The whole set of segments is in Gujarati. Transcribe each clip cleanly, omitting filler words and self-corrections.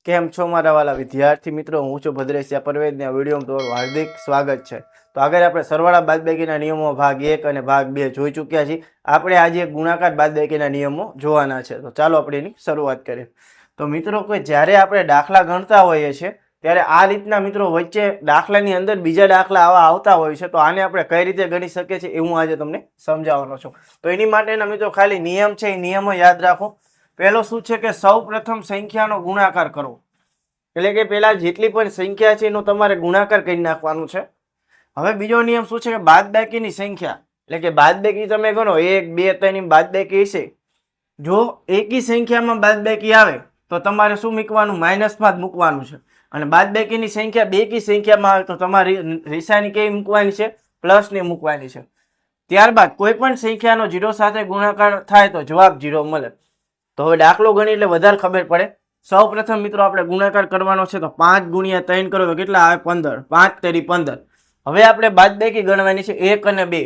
કેમ છો મારા વાલા વિદ્યાર્થી મિત્રો? હું છું ભદ્રેશિયા પરવેજના વિડીયોમાં તમારું હાર્દિક સ્વાગત છે. તો આગળ આપણે સરવાળા બાદબાકીના નિયમો ભાગ 1 અને ભાગ 2 જોઈ ચૂક્યા છીએ. આપણે આજે ગુણાકાર બાદબાકીના નિયમો જોવાના છે. તો ચાલો આપણે એની શરૂઆત કરીએ. તો મિત્રો કોઈ જ્યારે આપણે દાખલા ગણતા હોઈએ છીએ ત્યારે આ રીતના મિત્રો વચ્ચે દાખલાની અંદર બીજા દાખલા આવા આવતા હોય છે. તો આને આપણે કઈ રીતે ગણી શકીએ છીએ એ હું આજે તમને સમજાવવાનો છું. તો એની માટેના મિત્રો ખાલી નિયમ છે, એ નિયમો યાદ રાખો. પહેલો શું છે કે સૌ પ્રથમ સંખ્યાનો ગુણાકાર કરો. એટલે કે પેલા જેટલી પણ સંખ્યા છે એનો તમારે ગુણાકાર કરી નાખવાનું છે. હવે બીજો નિયમ શું છે કે બાદબાકીની સંખ્યા, એટલે કે બાદબાકી તમે ગણો 1 2 3 ની બાદબાકી હશે. જો એકી સંખ્યામાં બાદબાકી આવે તો તમારે શું મૂકવાનું? માઇનસમાં જ મૂકવાનું છે. અને બાદબાકીની સંખ્યા બેકી સંખ્યામાં આવે તો તમારી નિશાની કેવી મૂકવાની છે? પ્લસ ની મૂકવાની છે. ત્યારબાદ કોઈ પણ સંખ્યાનો 0 સાથે ગુણાકાર થાય તો જવાબ 0 મળે. તો હવે દાખલો ગણી એટલે વધારે ખબર પડે. સૌ પ્રથમ મિત્રો આપણે ગુણાકાર કરવાનો છે. તો 5 ગુણ્યા 3 કરો તો કેટલા આવે? 15. 5 તેરી 15. હવે આપણે બાદબાકી ગણવાની છે 1 અને 2.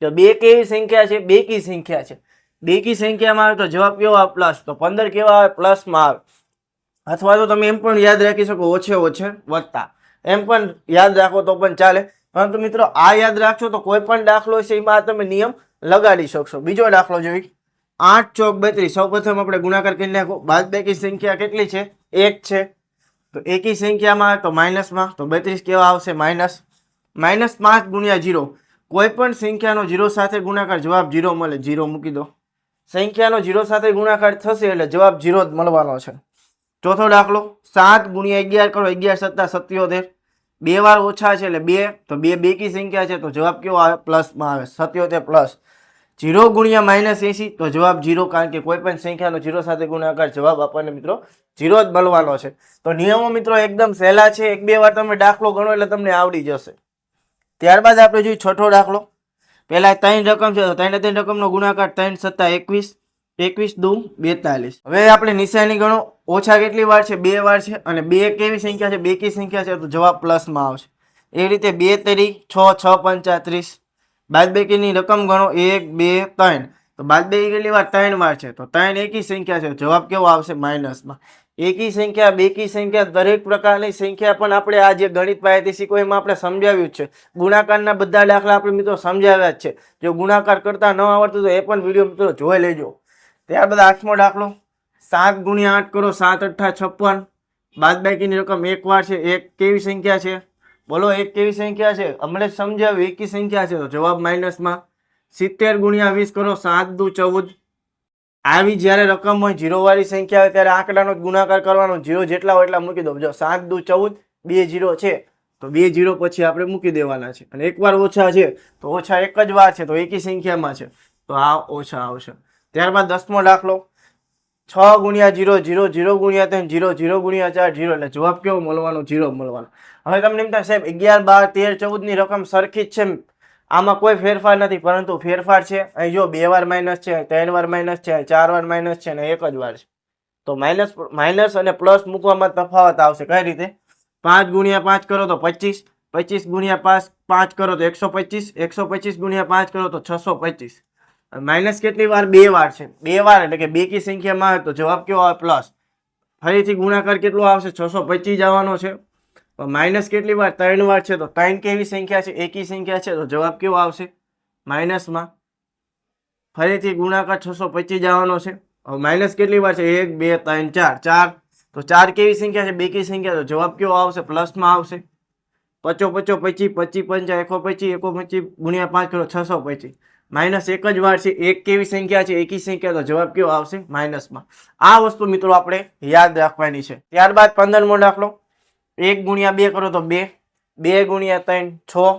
તો 2 કેવી સંખ્યા છે? બેકી સંખ્યા છે. બેકી સંખ્યામાં આવે તો જવાબ કેવો આવે? પ્લસ. તો 15 કેવા આવે? પ્લસમાં આવે. અથવા તો તમે એમ પણ યાદ રાખી શકો ઓછે ઓછે વત્તા, એમ પણ યાદ રાખો તો પણ ચાલે. પરંતુ મિત્રો આ યાદ રાખશો તો કોઈ પણ દાખલો છે એમાં તમે નિયમ લગાડી શકશો. બીજો દાખલો જોઈ, 8 ચોક 32. સૌ પ્રથમ આપણે ગુણાકાર કરી નાખો. બાદબાકી સંખ્યા કેટલી છે? 1 છે. તો એકી સંખ્યામાં આવે તો માઇનસમાં. તો 32 કેવા આવશે? માઇનસ. -5 ગુણ્યા 0. કોઈ પણ સંખ્યાનો 0 સાથે ગુણાકાર જવાબ 0 મળે. 0 મૂકી દો. સંખ્યાનો 0 સાથે ગુણાકાર થશે એટલે જવાબ 0 જ મળવાનો છે. ચોથો દાખલો, 7 ગુણ્યા 11 કરો. 11 + 7 = 77. 2 વાર ઓછા છે એટલે 2. તો 2 બેકી સંખ્યા છે તો જવાબ કેવો આવે? પ્લસમાં આવે. 77 પ્લસ. 0 ગુણ્યા -80 તો જવાબ 0, કારણ કે કોઈ પણ સંખ્યાનો 0 સાથે ગુણાકાર જવાબ આપણને મિત્રો 0 જ મળવાનો છે. તો નિયમો મિત્રો એકદમ સહેલા છે. 1-2 વાર તમે દાખલો ગણો એટલે તમને આવડી જશે. ત્યારબાદ આપણે જોઈએ છઠ્ઠો દાખલો. પહેલા 3 રકમ છે તો 3 રકમનો ગુણાકાર 3 + 21. 21 દુ 42. હવે આપણે નિશાની ગણો. ઓછા કેટલી વાર છે? 2 વાર છે. અને 2 કેવી સંખ્યા છે? બેકી સંખ્યા છે તો જવાબ પ્લસમાં આવશે. એવી રીતે 2 તેરી 6, 6 પંચા 30. બાદબાકીની રકમ ગણો 1 2 3. તો બાદબાકી કેટલી વાર? 3 વાર છે. તો 3 એકી સંખ્યા છે. જવાબ કેવો આવશે? માઇનસમાં. એકી સંખ્યા, બેકી સંખ્યા, દરેક પ્રકારની સંખ્યા પણ આપણે આ જે ગણિત પાસેથી શીખો એમાં આપણે સમજાવ્યું જ છે. ગુણાકારના બધા દાખલા આપણે મિત્રો સમજાવ્યા જ છે. જો ગુણાકાર કરતા ન આવડતું તો એ પણ વિડીયો મિત્રો જોઈ લેજો. ત્યારબાદ 8મો દાખલો, 7 ગુણ્યા 8 કરો. 7 × 8 = 56. બાદબાકીની રકમ 1 વાર છે. 1 કેવી સંખ્યા છે? બોલો, 1 કેવી સંખ્યા છે? હમણાં જ સમજાવ્યું એકી સંખ્યા છે તો જવાબ માઇનસમાં. 70 ગુણ્યા 20 કરો. 7 દુ 14. આવી જ્યારે રકમ હોય 0 વાળી સંખ્યા હોય ત્યારે આંકડાનો ગુણાકાર કરવાનો. 0 જેટલા હોય એટલા મૂકી દો. જો 7 દુ 14, 2 0 છે તો 2 0 પછી આપણે મૂકી દેવાના છે. અને 1 વાર ઓછા છે તો ઓછા 1 જ વાર છે તો એકી સંખ્યામાં છે તો આ ઓછા આવશે. ત્યારબાદ 10મો દાખલો, 6 ગુણ્યા 0 0, 0 ગુણ્યા 3 0, 0 ગુણ્યા 4 0. એટલે જવાબ કેવો મળવાનો? 0 મળવાનો. હવે તમને એમ થાય સાહેબ 11 12 13 14 ની રકમ સરખી જ છે, આમાં કોઈ ફેરફાર નથી. પરંતુ ફેરફાર છે. અહીં જો 2 વાર માઇનસ છે, 3 વાર માઇનસ છે, 4 વાર માઇનસ છે અને 1 જ વાર છે. તો માઇનસ અને પ્લસ મૂકવામાં તફાવત આવશે. કઈ રીતે? 5 ગુણ્યા 5 કરો તો 25. 25 ગુણ્યા 5 કરો તો 125. 125 ગુણ્યા 5 કરો તો 625. માઇનસ કેટલી વાર? 2 વાર છે. 2 વાર એટલે કે બેકી સંખ્યામાં આવે તો જવાબ કેવો આવે? પ્લસ. ફરીથી ગુણાકાર કેટલો આવશે? 625 આવવાનો છે. માઇનસ કેટલી વાર? 3 વાર છે. તો 3 કેવી સંખ્યા છે? એકી સંખ્યા છે તો જવાબ કેવો આવશે? માઇનસમાં. ફરીથી ગુણાકાર 625 આવવાનો છે. માઇનસ કેટલી વાર છે? 1 2 3 4. 4 તો 4 કેવી સંખ્યા છે? બેકી સંખ્યા તો જવાબ કેવો આવશે? પ્લસમાં આવશે. 55 25 25 પંચા 125. 125 ગુણ્યા 5 કરો 625. માઇનસ 1 જ વાર છે. 1 કેવી સંખ્યા છે? એકી સંખ્યા તો જવાબ કેવો આવશે? માઇનસમાં. આ વસ્તુ મિત્રો આપણે યાદ રાખવાની છે. ત્યારબાદ 15મો દાખલો, 1 ગુણ્યા 2 કરો તો 2. 2 ગુણ્યા 3 6.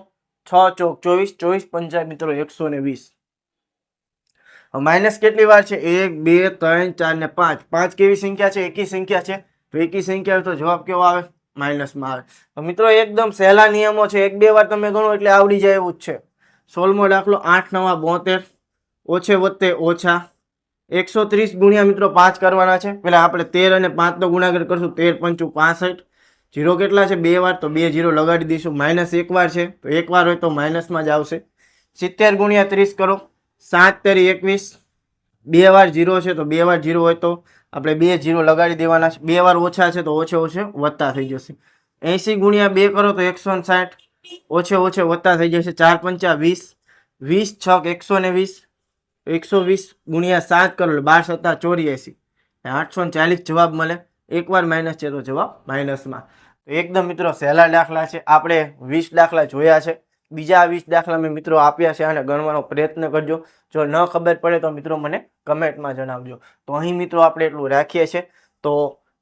6 ચોક 24. 24 પંચા મિત્રો 120. માઇનસ કેટલી વાર છે? 1 2 3 4 ને 5. 5 કેવી સંખ્યા છે? એકી સંખ્યા છે તો એકી સંખ્યા હોય તો જવાબ કેવો આવે? માઇનસમાં આવે. તો મિત્રો એકદમ સહેલા નિયમો છે. 1-2 વાર તમે ગણો એટલે આવડી જાય એવું જ છે. 16મો દાખલો, 8 9 72. ઓછે વત્તે ઓછા. 130 ગુણ્યા મિત્રો 5 કરવાના છે. પેલા આપણે 13 અને 5 નો ગુણાકાર કરશું. 13 પંચું 65. 0 કેટલા છે? 2 વાર તો 2 0 લગાડી દઈશું. માઇનસ 1 વાર છે તો 1 વાર હોય તો માઇનસમાં જ આવશે. 70 ગુણ્યા 30 કરો. 7 તેરી 21. 2 વાર 0 છે તો 2 વાર 0 હોય તો આપણે 2 0 લગાડી દેવાના છે. 2 વાર ઓછા છે તો ઓછે ઓછે વત્તા થઈ જશે. 80 ગુણ્યા 2 કરો તો 160, ઓછે ઓછે વત્તા થઈ જશે. 4 પંચા 20, 20 છક 120, 120 ગુણ્યા 7 કરો એટલે 12 સત્તા 84, 840 જવાબ મળે. એકવાર માઇનસ છે તો જવાબ માઇનસમાં. તો એકદમ મિત્રો સહેલા દાખલા છે. આપણે 20 દાખલા જોયા છે. બીજા 20 દાખલા મેં મિત્રો આપ્યા છે અને ગણવાનો પ્રયત્ન કરજો. જો ન ખબર પડે તો મિત્રો મને કમેન્ટમાં જણાવજો. તો અહીં મિત્રો આપણે એટલું રાખીએ છીએ. તો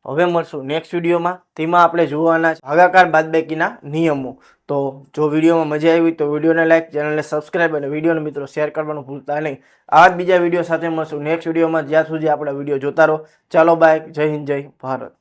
હવે મળશું નેક્સ્ટ વિડીયોમાં. તેમાં આપણે જોવાના છે ભાગાકાર બાદબાકીના નિયમો. તો જો વિડીયોમાં મજા આવી તો વિડીયોને લાઈક, ચેનલને સબસ્ક્રાઈબ અને વિડીયોને મિત્રો શેર કરવાનું ભૂલતા નહીં. આ જ બીજા વિડીયો સાથે મળશું નેક્સ્ટ વિડીયોમાં. જ્યાં સુધી આપણા વિડીયો જોતા રહો. ચાલો બાય. જય હિન્દ, જય ભારત.